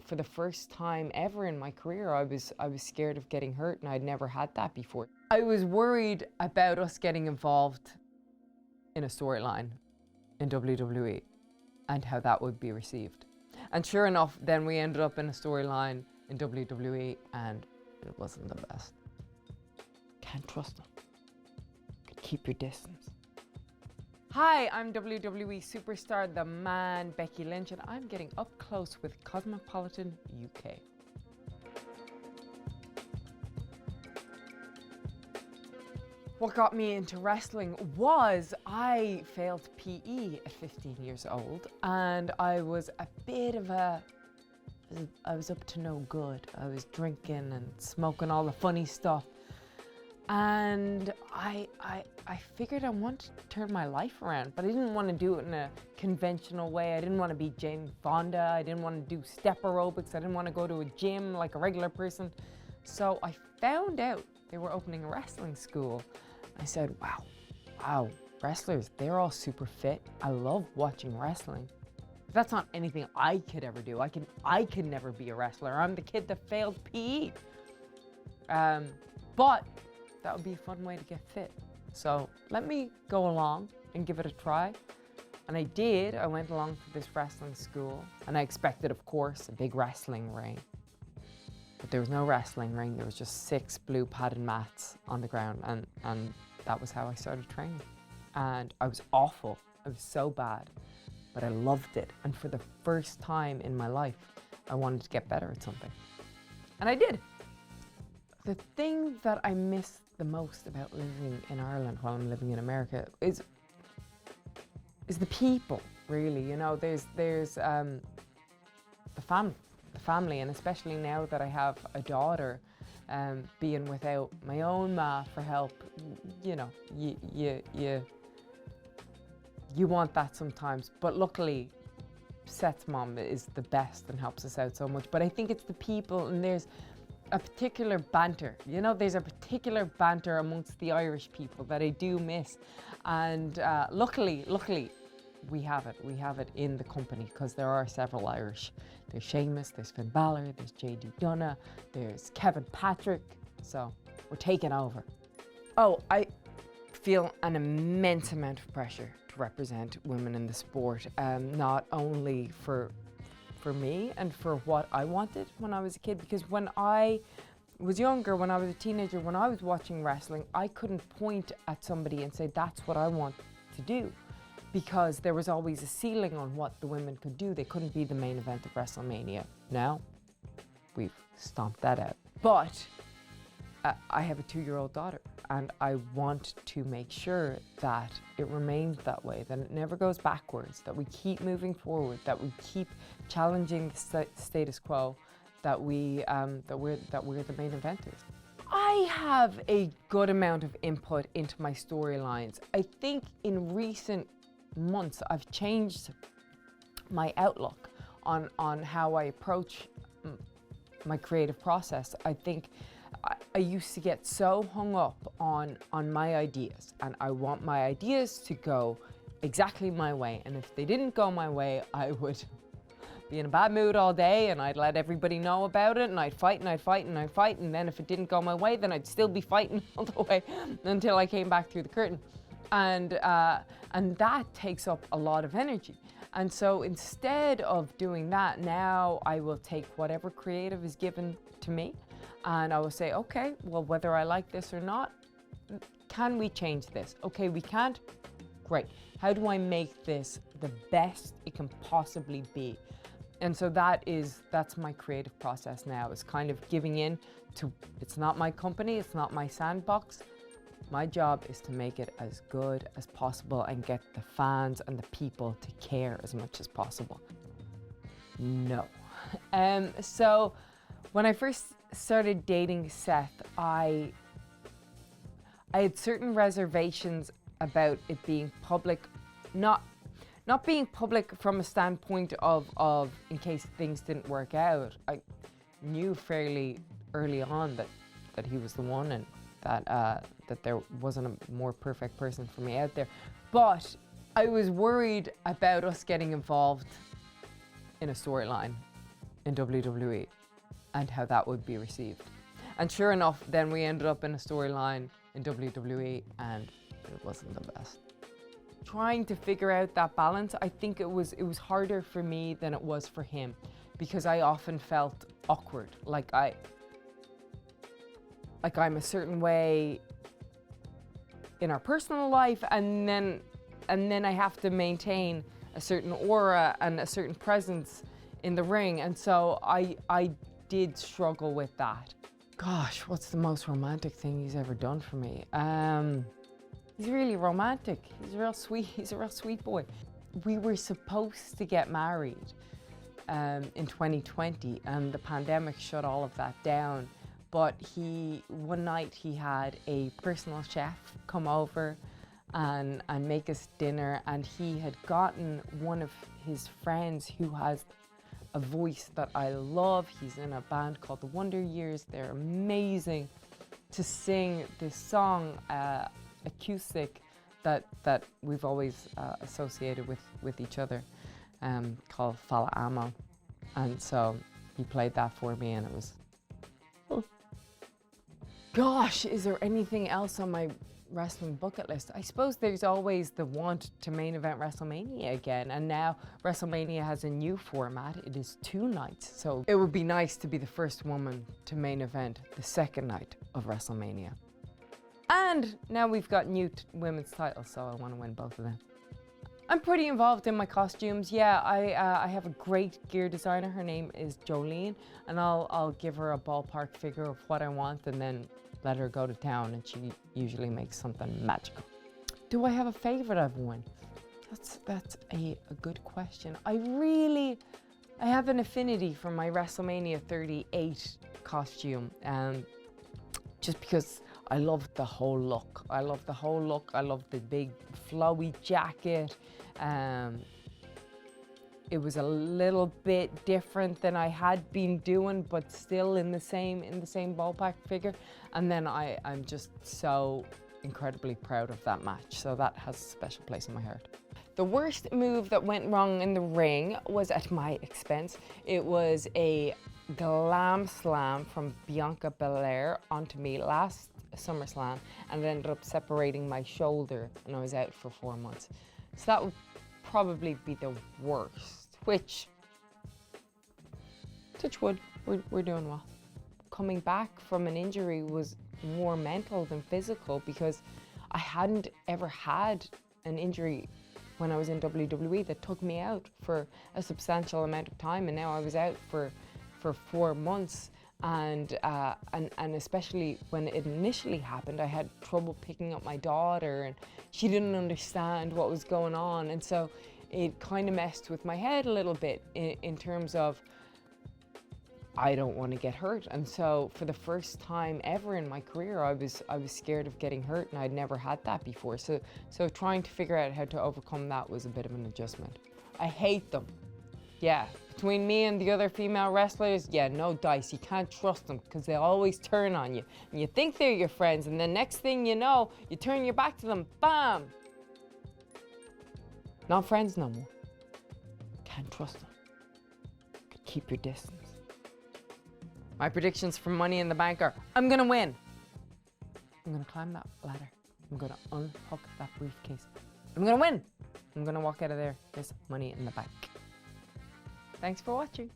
for the first time ever in my career, I was scared of getting hurt, and I'd never had that before. I was worried about us getting involved in a storyline in WWE and how that would be received. And sure enough, then we ended up in a storyline in WWE, and it wasn't the best. Can't trust them. Keep your distance. Hi, I'm WWE superstar, the man, Becky Lynch, and I'm getting up close with Cosmopolitan UK. What got me into wrestling was I failed PE at 15 years old, and I was a bit of I was up to no good. I was drinking and smoking all the funny stuff. And I figured I wanted to turn my life around, but I didn't want to do it in a conventional way. I didn't want to be Jane Fonda. I didn't want to do step aerobics. I didn't want to go to a gym like a regular person. So I found out they were opening a wrestling school. I said, wow, wrestlers, they're all super fit. I love watching wrestling. That's not anything I could ever do. I could never be a wrestler. I'm the kid that failed PE. But that would be a fun way to get fit. So let me go along and give it a try. And I did. I went along to this wrestling school, and I expected, of course, a big wrestling ring. But there was no wrestling ring. There was just 6 blue padded mats on the ground, and that was how I started training. And I was awful. I was so bad, but I loved it. And for the first time in my life, I wanted to get better at something. And I did. The thing that I miss the most about living in Ireland while I'm living in America is the people, really. You know, there's the family, and especially now that I have a daughter, being without my own ma for help, you know, you want that sometimes. But luckily, Seth's mom is the best and helps us out so much. But I think it's the people, and there's a particular banter. You know, there's a particular banter amongst the Irish people that I do miss. And luckily, we have it. We have it in the company, because there are several Irish. There's Seamus, there's Finn Balor, there's JD Dunne, there's Kevin Patrick. So we're taking over. Oh, I feel an immense amount of pressure to represent women in the sport, not only for me and for what I wanted when I was a kid, because when I was younger, when I was a teenager, when I was watching wrestling, I couldn't point at somebody and say, that's what I want to do, because there was always a ceiling on what the women could do. They couldn't be the main event of WrestleMania. Now, we've stomped that out. But I have a 2-year-old daughter, and I want to make sure that it remains that way, that it never goes backwards, that we keep moving forward, that we keep challenging the status quo, that we're the main eventers. I have a good amount of input into my storylines. I think in recent months I've changed my outlook on how I approach my creative process. I think I used to get so hung up on my ideas, and I want my ideas to go exactly my way. And if they didn't go my way, I would be in a bad mood all day, and I'd let everybody know about it, and I'd fight and I'd fight and I'd fight. And then if it didn't go my way, then I'd still be fighting all the way until I came back through the curtain. And that takes up a lot of energy. And so instead of doing that, now I will take whatever creative is given to me, and I will say, okay, well, whether I like this or not, can we change this? Okay, we can't? Great. How do I make this the best it can possibly be? And so that's my creative process now, is kind of giving in to, it's not my company, it's not my sandbox. My job is to make it as good as possible and get the fans and the people to care as much as possible. No. So when I first started dating Seth, I had certain reservations about it being public, not being public from a standpoint of in case things didn't work out. I knew fairly early on that he was the one, and that there wasn't a more perfect person for me out there. But I was worried about us getting involved in a storyline in WWE and how that would be received. And sure enough, then we ended up in a storyline in WWE and it wasn't the best. Trying to figure out that balance, I think it was harder for me than it was for him, because I often felt awkward, like I'm a certain way in our personal life, and then I have to maintain a certain aura and a certain presence in the ring, and so I did struggle with that. Gosh, what's the most romantic thing he's ever done for me? He's really romantic. He's a real sweet boy. We were supposed to get married in 2020, and the pandemic shut all of that down. But one night he had a personal chef come over and make us dinner, and he had gotten one of his friends who has a voice that I love. He's in a band called the Wonder Years. They're amazing, to sing this song, acoustic, that we've always associated with each other, called Fala Amo. And so he played that for me, and it was, oh. Gosh, is there anything else on my wrestling bucket list? I suppose there's always the want to main event WrestleMania again, and now WrestleMania has a new format. It is 2 nights, so it would be nice to be the first woman to main event the second night of WrestleMania. And now we've got new women's titles, so I want to win both of them. I'm pretty involved in my costumes. Yeah, I have a great gear designer. Her name is Jolene, and I'll give her a ballpark figure of what I want and then let her go to town, and she usually makes something magical. Do I have a favorite I've won? That's a good question. I have an affinity for my WrestleMania 38 costume, just because I love the whole look. I love the big flowy jacket. It was a little bit different than I had been doing, but still in the same ballpark figure. And then I'm just so incredibly proud of that match. So that has a special place in my heart. The worst move that went wrong in the ring was at my expense. It was a glam slam from Bianca Belair onto me last SummerSlam, and it ended up separating my shoulder, and I was out for 4 months. So that would probably be the worst, which, touch wood, we're doing well. Coming back from an injury was more mental than physical, because I hadn't ever had an injury when I was in WWE that took me out for a substantial amount of time, and now I was out for 4 months. And especially when it initially happened, I had trouble picking up my daughter, and she didn't understand what was going on, and so it kind of messed with my head a little bit in terms of, I don't want to get hurt. And so for the first time ever in my career, I was scared of getting hurt, and I'd never had that before. So trying to figure out how to overcome that was a bit of an adjustment. I hate them. Yeah, between me and the other female wrestlers, yeah, no dice. You can't trust them, because they always turn on you. And you think they're your friends, and the next thing you know, you turn your back to them, bam! Not friends no more. Can't trust them. Keep your distance. My predictions for Money in the Bank are, I'm gonna win. I'm gonna climb that ladder. I'm gonna unhook that briefcase. I'm gonna win. I'm gonna walk out of there. There's money in the bank. Thanks for watching.